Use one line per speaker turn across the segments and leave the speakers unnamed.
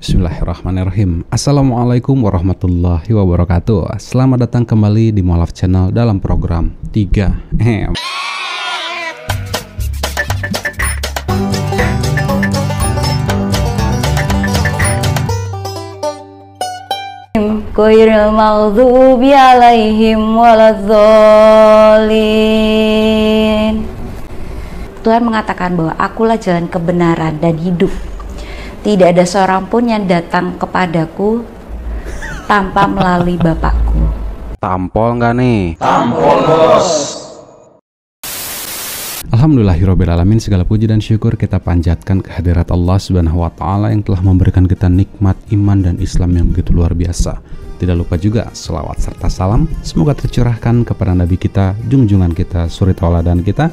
Bismillahirrahmanirrahim. Assalamualaikum warahmatullahi wabarakatuh. Selamat datang kembali di Mualaf Channel dalam program 3M.
Ghairil maghdubi alaihim waladhdallin. Tuhan mengatakan bahwa akulah jalan kebenaran dan hidup. Tidak ada seorang pun yang datang kepadaku tanpa melalui Bapakku.
Tampol nggak nih?
Tampol, bos.
Alhamdulillahirrabbilalamin, segala puji dan syukur kita panjatkan kehadirat Allah Subhanahu wa Ta'ala yang telah memberikan kita nikmat iman dan Islam yang begitu luar biasa. Tidak lupa juga selawat serta salam semoga tercurahkan kepada Nabi kita, junjungan kita, suri tauladan kita,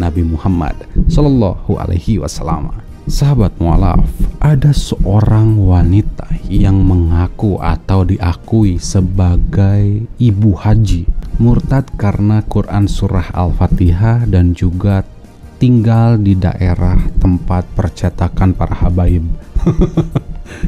Nabi Muhammad Sallallahu Alaihi Wasallam. Sahabat mualaf, ada seorang wanita yang mengaku atau diakui sebagai ibu haji, murtad karena Quran surah Al-Fatihah dan juga tinggal di daerah tempat percetakan para habaib.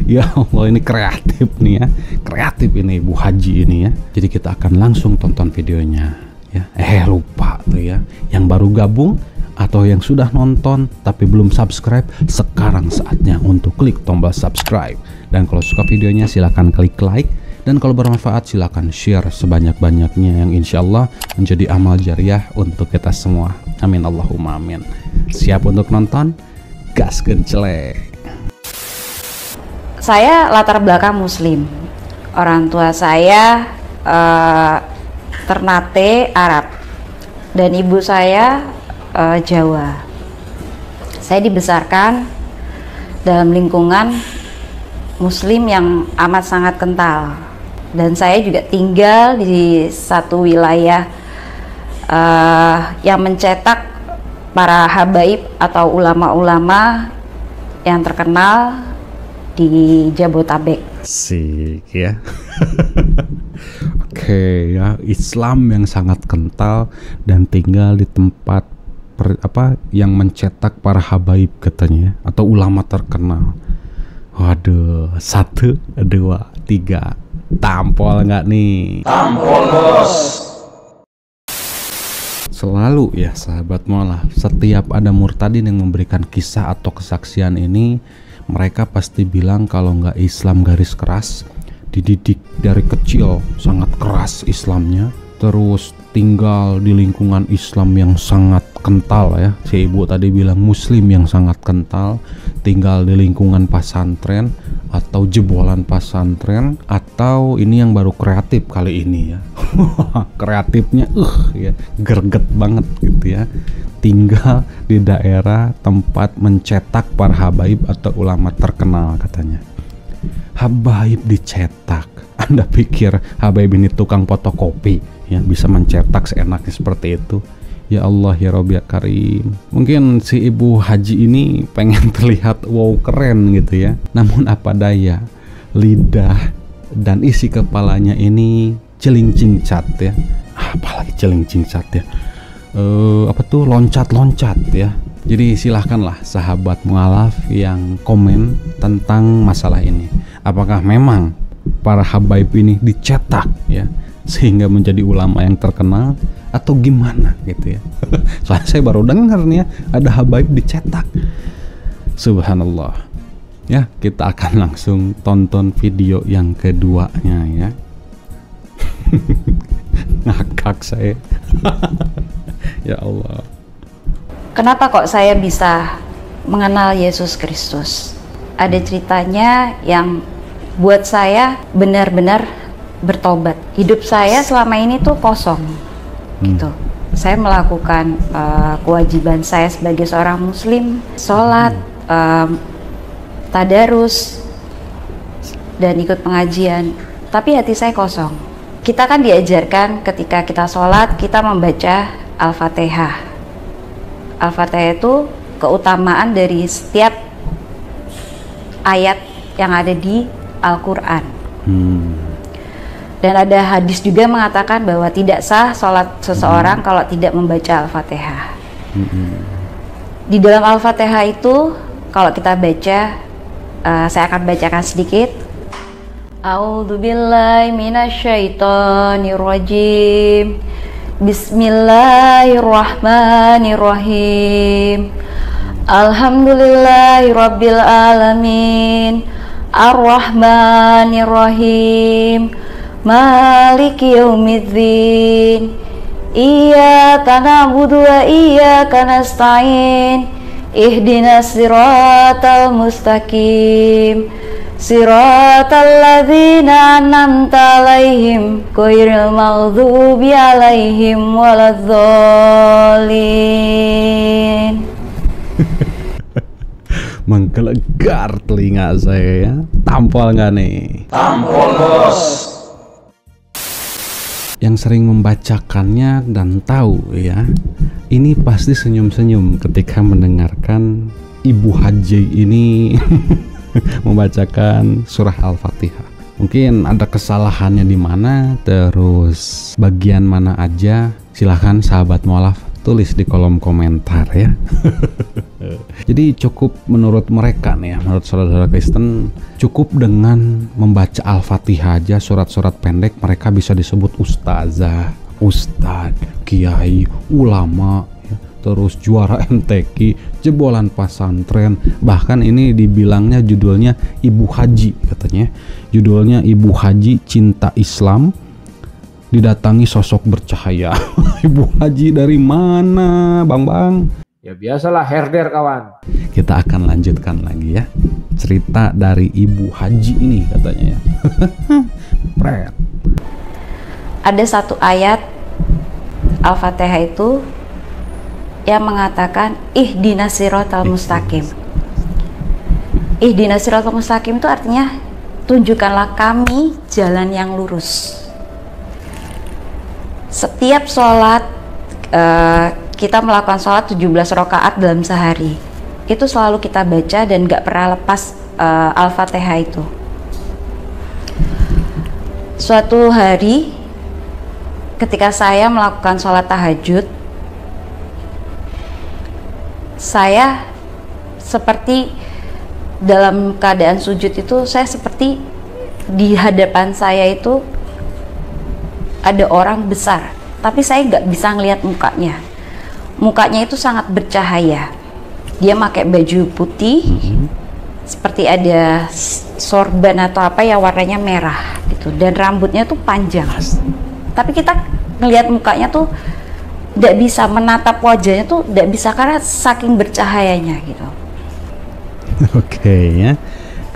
Ya Allah, ini kreatif nih ya, kreatif ini ibu haji ini ya. Jadi kita akan langsung tonton videonya ya. Lupa tuh ya, yang baru gabung atau yang sudah nonton tapi belum subscribe, sekarang saatnya untuk klik tombol subscribe. Dan kalau suka videonya silahkan klik like, dan kalau bermanfaat silahkan share sebanyak-banyaknya yang insya Allah menjadi amal jariah untuk kita semua. Amin Allahumma amin. Siap untuk nonton? Gas gencelek.
Saya latar belakang Muslim. Orang tua saya Ternate Arab dan ibu saya Jawa. Saya dibesarkan dalam lingkungan Muslim yang amat sangat kental, dan saya juga tinggal di satu wilayah yang mencetak para habaib atau ulama-ulama yang terkenal di Jabotabek.
Asik ya. Oke ya, Islam yang sangat kental dan tinggal di tempat yang mencetak para habaib katanya, atau ulama terkenal. Waduh, 1, 2, 3. Tampol nggak nih?
Tampol, bos.
Selalu ya sahabat mualaf, setiap ada murtadin yang memberikan kisah atau kesaksian ini, mereka pasti bilang kalau nggak Islam garis keras, dididik dari kecil sangat keras Islamnya, terus tinggal di lingkungan Islam yang sangat kental ya. Si ibu tadi bilang Muslim yang sangat kental, tinggal di lingkungan pesantren atau jebolan pesantren, atau ini yang baru kreatif kali ini ya. Kreatifnya ya, greget banget gitu ya. Tinggal di daerah tempat mencetak para habaib atau ulama terkenal katanya. Habaib dicetak. Anda pikir habaib ini tukang fotokopi ya, bisa mencetak seenaknya seperti itu? Ya Allah ya Rabbi ya Karim. Mungkin si ibu haji ini pengen terlihat wow keren gitu ya. Namun apa daya, lidah dan isi kepalanya ini celincing-cat ya. Apalagi celincing-cat ya. Loncat-loncat ya. Jadi silahkanlah sahabat mualaf yang komen tentang masalah ini. Apakah memang para habaib ini dicetak ya sehingga menjadi ulama yang terkenal, atau gimana gitu ya? Soalnya saya baru dengar nih ya, ada habaib dicetak. Subhanallah. Ya, kita akan langsung tonton video yang keduanya ya. Ngakak saya. Ya Allah.
Kenapa kok saya bisa mengenal Yesus Kristus? Ada ceritanya yang buat saya benar-benar bertobat. Hidup saya selama ini tuh kosong gitu. Saya melakukan kewajiban saya sebagai seorang muslim, sholat, tadarus, dan ikut pengajian, tapi hati saya kosong. Kita kan diajarkan ketika kita sholat, kita membaca Al-Fatihah. Al-Fatihah itu keutamaan dari setiap ayat yang ada di Al-Quran. Dan ada hadis juga mengatakan bahwa tidak sah sholat seseorang kalau tidak membaca Al-Fatihah. Di dalam Al-Fatihah itu kalau kita baca Saya akan bacakan sedikit. A'udzubillahi minasyaitonirrajim. Bismillahirrahmanirrahim. Alhamdulillahirabbil alamin. Ar-Rahmanirrahim. Maliki yaumiddin. Iyyaka na'budu wa iyyaka nasta'in. Ihdinas siratal mustaqim. Siratal ladzina an'amta 'alaihim ghairil maghdubi 'alaihim waladhdallin.
Menggelegar telinga saya ya. Tampol nggak nih?
Tampol, Bos.
Yang sering membacakannya dan tahu ya, ini pasti senyum-senyum ketika mendengarkan Ibu Haji ini membacakan surah Al-Fatihah. Mungkin ada kesalahannya di mana, terus bagian mana aja, silahkan sahabat mualaf tulis di kolom komentar ya. Jadi cukup menurut mereka nih ya, menurut saudara-saudara Kristen, cukup dengan membaca Al-Fatihah aja, surat-surat pendek, mereka bisa disebut ustazah, ustadz, kiai, ulama, ya, terus juara MTQ, jebolan pesantren, bahkan ini dibilangnya judulnya Ibu Haji katanya. Judulnya Ibu Haji Cinta Islam didatangi sosok bercahaya. Ibu Haji dari mana, Bang?
Ya biasalah herder kawan.
Kita akan lanjutkan lagi ya cerita dari Ibu Haji ini katanya ya. Pret.
Ada satu ayat Al-Fatihah itu yang mengatakan ihdinas siratal mustaqim. Ihdinas siratal mustaqim itu artinya tunjukkanlah kami jalan yang lurus. Setiap sholat kita melakukan sholat 17 rakaat dalam sehari, itu selalu kita baca dan gak pernah lepas Al-Fatihah itu. Suatu hari ketika saya melakukan sholat tahajud, saya seperti dalam keadaan sujud itu, saya seperti di hadapan saya itu ada orang besar, tapi saya nggak bisa ngelihat mukanya. Mukanya itu sangat bercahaya. Dia pakai baju putih, seperti ada sorban atau apa ya, warnanya merah gitu, dan rambutnya tuh panjang. Tapi kita ngelihat mukanya tuh nggak bisa, menatap wajahnya tuh nggak bisa karena saking bercahayanya gitu.
Oke ya,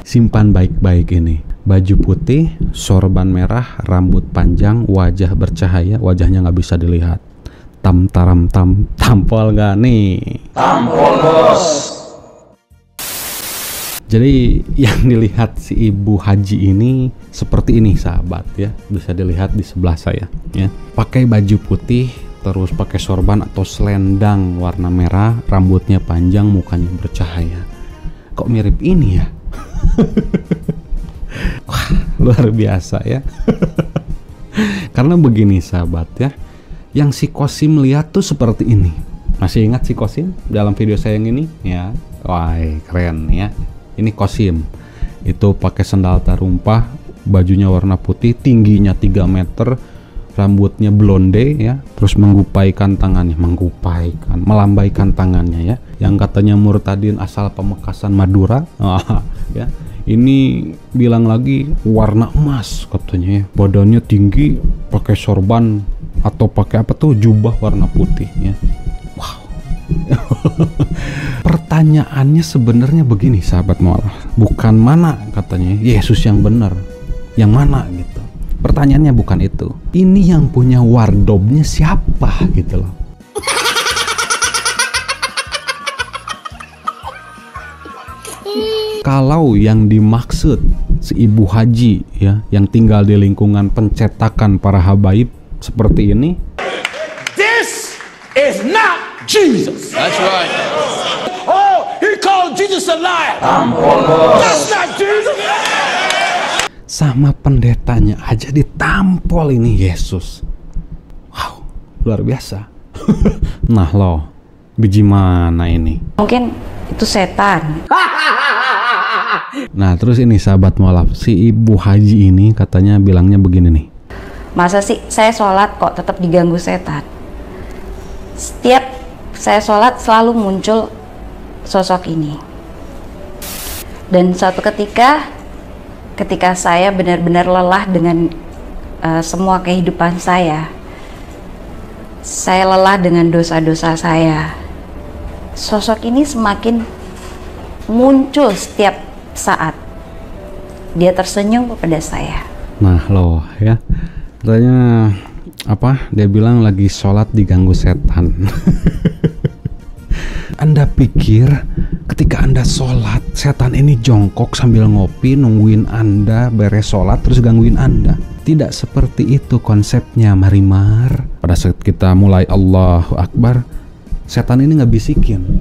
simpan baik-baik ini. Baju putih, sorban merah, rambut panjang, wajah bercahaya, wajahnya nggak bisa dilihat. Tampol nggak nih?
Tampol, Bos.
Jadi yang dilihat si Ibu Haji ini seperti ini sahabat ya, bisa dilihat di sebelah saya ya. Pakai baju putih, terus pakai sorban atau selendang warna merah, rambutnya panjang, mukanya bercahaya. Kok mirip ini ya? Wah, luar biasa ya. Karena begini sahabat ya, yang si Kosim lihat tuh seperti ini. Masih ingat si Kosim dalam video saya yang ini ya? Wah, keren ya. Ini Kosim. Itu pakai sandal tarumpah, bajunya warna putih, tingginya 3 meter, rambutnya blonde ya, terus menggupaikan tangannya, melambaikan tangannya ya. Yang katanya murtadin asal Pamekasan Madura. Ya. Ini bilang lagi warna emas katanya ya. Badannya tinggi, pakai sorban atau pakai apa tuh, jubah warna putih ya. Wow. Pertanyaannya sebenarnya begini sahabat mualaf, bukan mana katanya Yesus yang benar, yang mana gitu. Pertanyaannya bukan itu. Ini yang punya wardobnya siapa gitu loh. Kalau yang dimaksud si Ibu Haji ya, yang tinggal di lingkungan pencetakan para habaib seperti ini,
this is not Jesus.
That's right.
Oh, he called Jesus a liar.
Tampol, Bos.
That's not Jesus.
sama pendetanya aja ditampol ini Yesus. Wow, luar biasa. Nah lo, biji mana ini?
Mungkin itu setan.
Nah terus ini sahabat mualaf, si ibu haji ini katanya bilangnya begini nih.
Masa sih saya sholat kok tetap diganggu setan? Setiap saya sholat selalu muncul sosok ini. Dan suatu ketika saya benar-benar lelah dengan semua kehidupan saya lelah dengan dosa-dosa saya. Sosok ini semakin muncul setiap saat. Dia tersenyum kepada saya.
Nah loh ya, katanya apa? Dia bilang lagi sholat diganggu setan. Anda pikir ketika Anda sholat, setan ini jongkok sambil ngopi nungguin Anda beres sholat terus gangguin Anda? Tidak seperti itu konsepnya, Marimar. Pada saat kita mulai Allahu Akbar, setan ini nggak bisikin.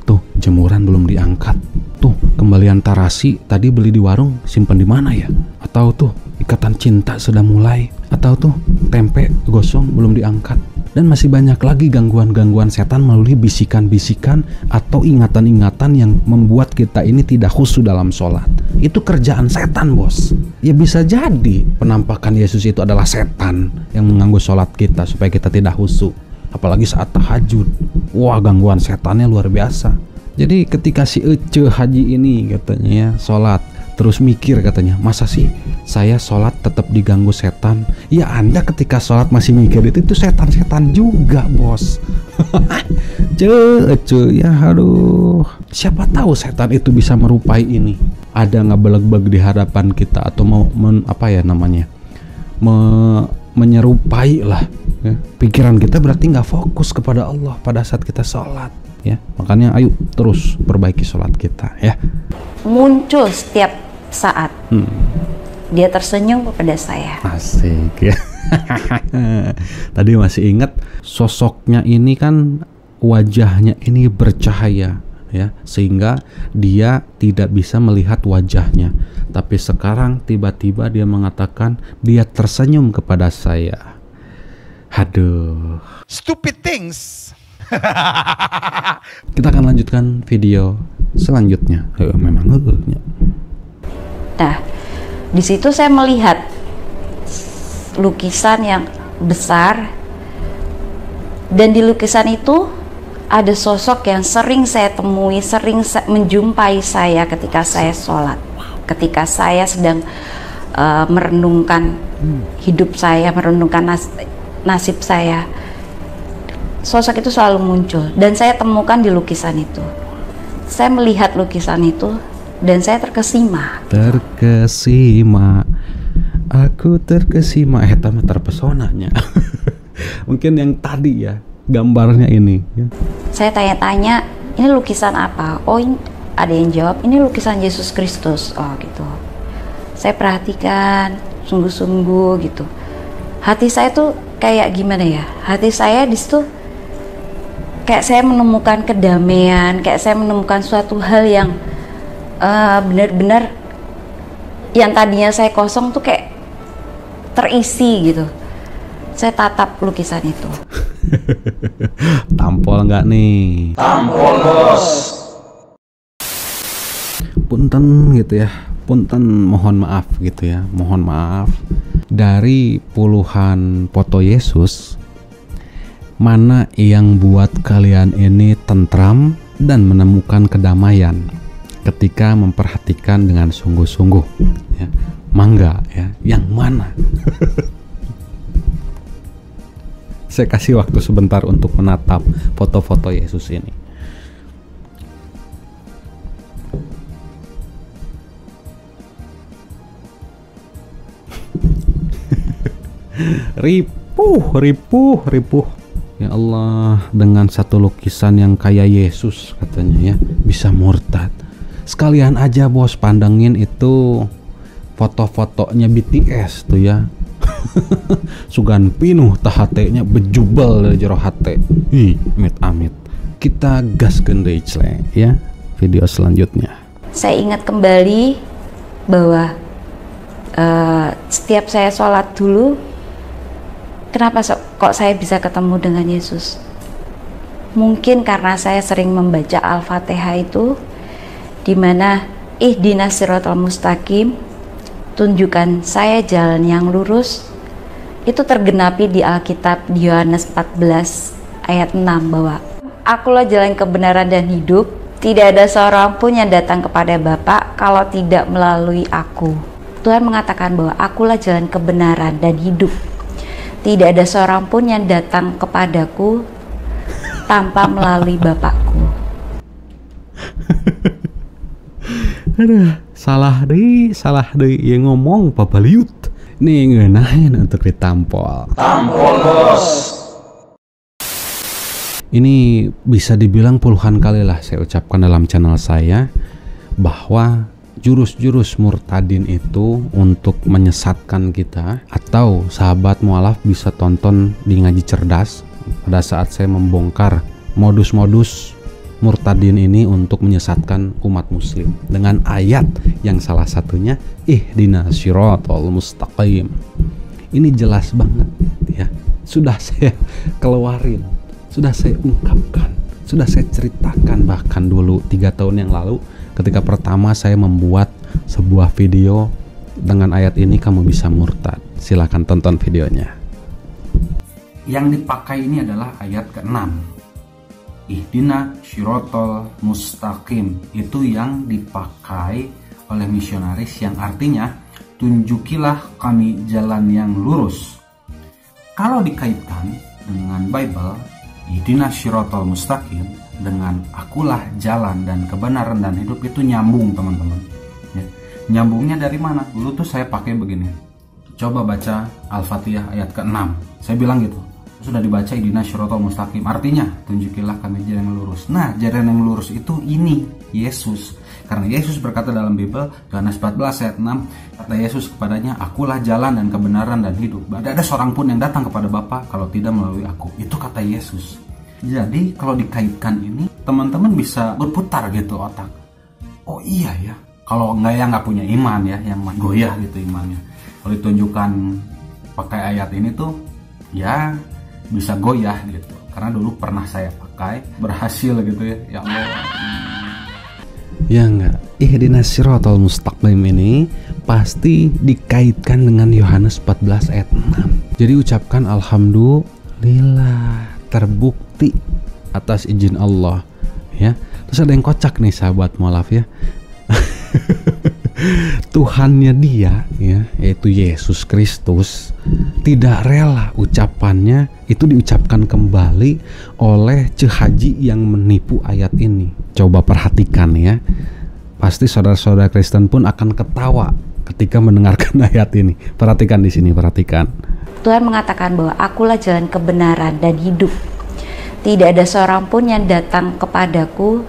Tuh jemuran belum diangkat. Tuh kembalian tarasi tadi beli di warung simpen di mana ya? Atau tuh ikatan cinta sudah mulai. Atau tuh tempe gosong belum diangkat. Dan masih banyak lagi gangguan-gangguan setan melalui bisikan-bisikan atau ingatan-ingatan yang membuat kita ini tidak khusyuk dalam sholat. Itu kerjaan setan, bos. Ya bisa jadi penampakan Yesus itu adalah setan yang mengganggu sholat kita supaya kita tidak khusyuk. Apalagi saat tahajud. Wah, gangguan setannya luar biasa. Jadi ketika si Ece Haji ini katanya ya sholat, terus mikir katanya, masa sih saya sholat tetap diganggu setan? Ya Anda ketika sholat masih mikir itu setan-setan juga, bos. Ece ya aduh. Siapa tahu setan itu bisa merupai ini. Ada ngebeleg-beleg di hadapan kita atau mau menyerupai lah ya. Pikiran kita berarti nggak fokus kepada Allah pada saat kita sholat ya. Makanya ayo terus perbaiki sholat kita ya.
Muncul setiap saat. Dia tersenyum kepada saya.
Asik ya. Tadi masih ingat sosoknya ini kan, wajahnya ini bercahaya ya, sehingga dia tidak bisa melihat wajahnya. Tapi sekarang tiba-tiba dia mengatakan dia tersenyum kepada saya. Aduh.
Stupid things.
Kita akan lanjutkan video selanjutnya. Memang
Nah, di situ saya melihat lukisan yang besar, dan di lukisan itu ada sosok yang sering saya temui, sering menjumpai saya ketika saya sholat, ketika saya sedang merenungkan hidup saya, merenungkan nasib saya. Sosok itu selalu muncul dan saya temukan di lukisan itu. Saya melihat lukisan itu dan saya terkesima.
Aku terkesima. Terpesonanya. Mungkin yang tadi ya, gambarnya ini ya.
Saya tanya-tanya, ini lukisan apa? Oh, ini ada yang jawab, ini lukisan Yesus Kristus. Oh gitu. Saya perhatikan sungguh-sungguh gitu. Hati saya tuh kayak gimana ya? Hati saya di situ kayak saya menemukan kedamaian, kayak saya menemukan suatu hal yang benar-benar yang tadinya saya kosong tuh kayak terisi gitu. Saya tatap lukisan itu.
Tampol nggak nih?
Tampol, bos.
Punten gitu ya. Punten, mohon maaf gitu ya. Mohon maaf. Dari puluhan foto Yesus, mana yang buat kalian ini tentram dan menemukan kedamaian ketika memperhatikan dengan sungguh-sungguh ya? Mangga ya, yang mana? Saya kasih waktu sebentar untuk menatap foto-foto Yesus ini. ripuh. Ya Allah, dengan satu lukisan yang kayak Yesus katanya ya, bisa murtad. Sekalian aja bos pandangin itu foto-fotonya BTS tuh ya. Sugan pinuh tahatenya bejubel dari jero hate. Amit. Kita gas deui ya video selanjutnya.
Saya ingat kembali bahwa setiap saya sholat dulu, kenapa kok saya bisa ketemu dengan Yesus? Mungkin karena saya sering membaca Al-Fatihah itu, dimana ihdinas siratal mustaqim, tunjukkan saya jalan yang lurus, itu tergenapi di Alkitab di Yohanes 14 ayat 6 bahwa akulah jalan kebenaran dan hidup, tidak ada seorang pun yang datang kepada Bapa kalau tidak melalui aku. Tuhan mengatakan bahwa akulah jalan kebenaran dan hidup, tidak ada seorang pun yang datang kepadaku tanpa melalui Bapakku.
Aduh, salah deh yang ngomong babaliut. Nih ngenahin untuk ditampol.
Tampol bos.
Ini bisa dibilang puluhan kali lah saya ucapkan dalam channel saya bahwa jurus-jurus murtadin itu untuk menyesatkan kita, atau sahabat mualaf bisa tonton di Ngaji Cerdas pada saat saya membongkar modus-modus murtadin ini untuk menyesatkan umat muslim dengan ayat yang salah satunya ihdinas siratal mustaqim. Ini jelas banget ya, sudah saya keluarin, sudah saya ungkapkan, sudah saya ceritakan bahkan dulu 3 tahun yang lalu ketika pertama saya membuat sebuah video dengan ayat ini kamu bisa murtad. Silahkan tonton videonya. Yang dipakai ini adalah ayat ke-6. Ihdina syirotol mustaqim, itu yang dipakai oleh misionaris yang artinya tunjukilah kami jalan yang lurus. Kalau dikaitkan dengan Bible, Ihdina syirotol mustaqim dengan akulah jalan dan kebenaran dan hidup, itu nyambung teman-teman ya. Nyambungnya dari mana? Dulu tuh saya pakai begini, coba baca Al-Fatihah ayat ke-6, saya bilang gitu, sudah dibaca ihdinas siratal mustaqim, artinya tunjukilah kami jalan yang lurus. Nah, jalan yang lurus itu ini Yesus, karena Yesus berkata dalam Bible Yohanes 14 ayat 6, kata Yesus kepadanya, akulah jalan dan kebenaran dan hidup, tidak ada seorang pun yang datang kepada Bapa kalau tidak melalui aku. Itu kata Yesus. Jadi kalau dikaitkan ini, teman-teman bisa berputar gitu otak, oh iya ya, kalau nggak punya iman ya, yang goyah gitu imannya, kalau ditunjukkan pakai ayat ini tuh ya bisa goyah gitu. Karena dulu pernah saya pakai, berhasil gitu ya Allah. Ya enggak, ihdinas siratal mustaqim ini pasti dikaitkan dengan Yohanes 14 ayat 6. Jadi ucapkan alhamdulillah, terbukti atas izin Allah ya. Terus ada yang kocak nih sahabat mualaf ya. Tuhannya dia ya, yaitu Yesus Kristus, tidak rela ucapannya itu diucapkan kembali oleh cehaji yang menipu ayat ini. Coba perhatikan ya, pasti saudara-saudara Kristen pun akan ketawa ketika mendengarkan ayat ini. Perhatikan di sini, perhatikan.
Tuhan mengatakan bahwa akulah jalan kebenaran dan hidup, tidak ada seorang pun yang datang kepadaku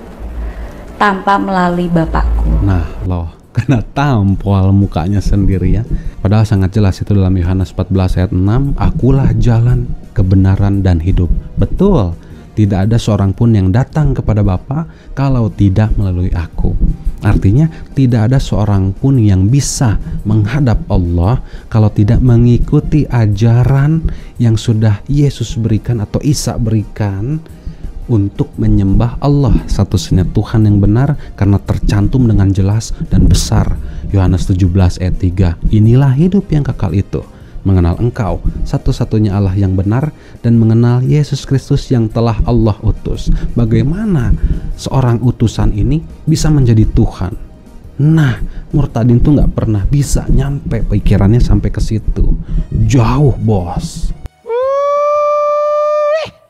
tanpa melalui Bapakku.
Nah loh, kena tampol mukanya sendiri ya. Padahal sangat jelas itu dalam Yohanes 14 ayat 6, akulah jalan, kebenaran dan hidup. Betul, tidak ada seorang pun yang datang kepada Bapa kalau tidak melalui aku. Artinya tidak ada seorang pun yang bisa menghadap Allah kalau tidak mengikuti ajaran yang sudah Yesus berikan atau Isa berikan untuk menyembah Allah satu-satunya Tuhan yang benar, karena tercantum dengan jelas dan besar Yohanes 17 ayat 3. Inilah hidup yang kekal itu, mengenal Engkau satu-satunya Allah yang benar dan mengenal Yesus Kristus yang telah Allah utus. Bagaimana seorang utusan ini bisa menjadi Tuhan? Nah, murtadin tuh nggak pernah bisa nyampe pikirannya sampai ke situ. Jauh, bos.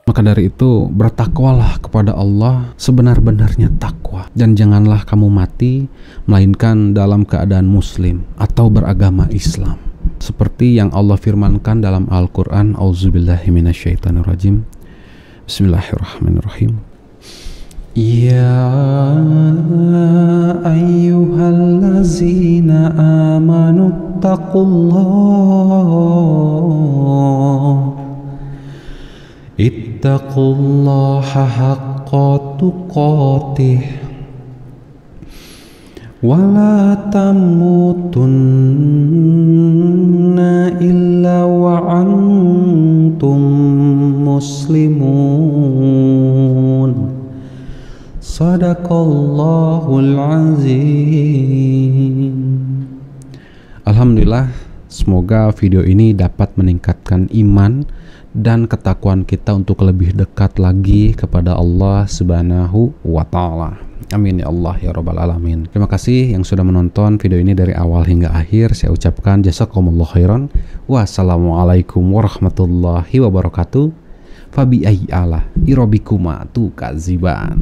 Maka dari itu, bertakwalah kepada Allah sebenar-benarnya takwa, dan janganlah kamu mati melainkan dalam keadaan muslim atau beragama Islam. Seperti yang Allah firmankan dalam Al-Quran, Auzubillahi minasyaitonirrajim. Bismillahirrahmanirrahim. Ya ayyuhallazina amanu taqullah ittaqullaha haqqa tuqatih wa la tamutunna illa wa antum muslimun. Sadaqallahul azim. Alhamdulillah, semoga video ini dapat meningkatkan iman dan ketakwaan kita untuk lebih dekat lagi kepada Allah Subhanahu wa Ta'ala. Amin ya Allah ya Rabbal Alamin. Terima kasih yang sudah menonton video ini dari awal hingga akhir. Saya ucapkan jazakumullah khairan. Wassalamualaikum warahmatullahi wabarakatuh. Fabi ayyi ala irobikuma tukaziban.